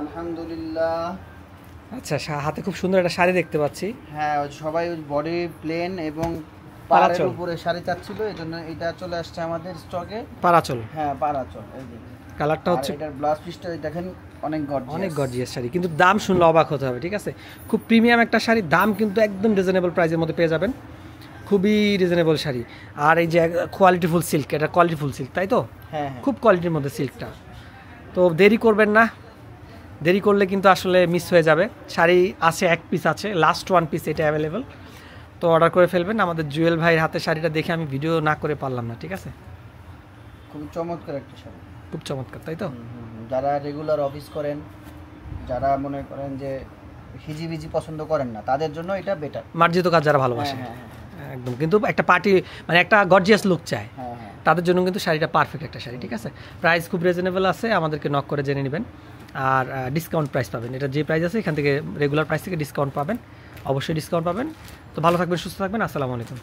আলহামদুলিল্লাহ। আচ্ছা, হাতে খুব সুন্দর একটা শাড়ি দেখতে পাচ্ছি। হ্যাঁ, সবাই বডি প্লেন এবং পারাচল। পাড়ের উপরে শাড়ি চাচ্ছিল, এই জন্য এটা চলে আসছে আমাদের স্টকে। পারাচল। হ্যাঁ, পাড়াচল। এই যে কালারটা হচ্ছে এটার ব্লাউজ পিসটা দেখেন, অনেক অনেক গর্জিয়াস। গর্জিয়াস শাড়ি, কিন্তু দাম শুনলে অবাক হতে হবে, ঠিক আছে? খুব প্রিমিয়াম একটা শাড়ি, দাম কিন্তু একদম রিজনেবল প্রাইসের মধ্যে পেয়ে যাবেন, খুবই রিজনেবল শাড়ি। আর এই যে কোয়ালিটিফুল সিল্ক, এটা কোয়ালিটিফুল সিল্ক, তাই তো? হ্যাঁ হ্যাঁ, খুব কোয়ালিটির মধ্যে সিল্কটা। তো দেরি করবেন না, দেরি করলে কিন্তু আসলে মিস হয়ে যাবে। শাড়ি আছে, এক পিস আছে, লাস্ট ওয়ান পিস এটা অ্যাভেলেবল। তো অর্ডার করে ফেলবেন। আমাদের জুয়েল ভাইয়ের হাতে শাড়িটা দেখে আমি ভিডিও না করে পারলাম না, ঠিক আছে? খুব চমৎকার একটা শাড়ি, খুব চমৎকার, তাই তো? যারা রেগুলার অফিস করেন, যারা মনে করেন যে হিজিবিজি পছন্দ করেন না, তাদের জন্য এটা বেটার। মার্জিত কাজ যারা ভালোবাসে, হ্যাঁ হ্যাঁ একদম, কিন্তু একটা পার্টি মানে একটা গর্জিয়াস লুক চায়, হ্যাঁ হ্যাঁ। তাদের জন্য কিন্তু শাড়িটা পারফেক্ট একটা শাড়ি, ঠিক আছে? প্রাইস খুব রিজনেবল আছে, আমাদেরকে নক করে জেনে নেবেন। আর ডিসকাউন্ট প্রাইস পাবেন, এটা যে প্রাইস আছে এখান থেকে রেগুলার প্রাইস থেকে ডিসকাউন্ট পাবেন, অবশ্যই ডিসকাউন্ট পাবেন। তো ভালো থাকবেন, সুস্থ থাকবেন, আসসালামু আলাইকুম।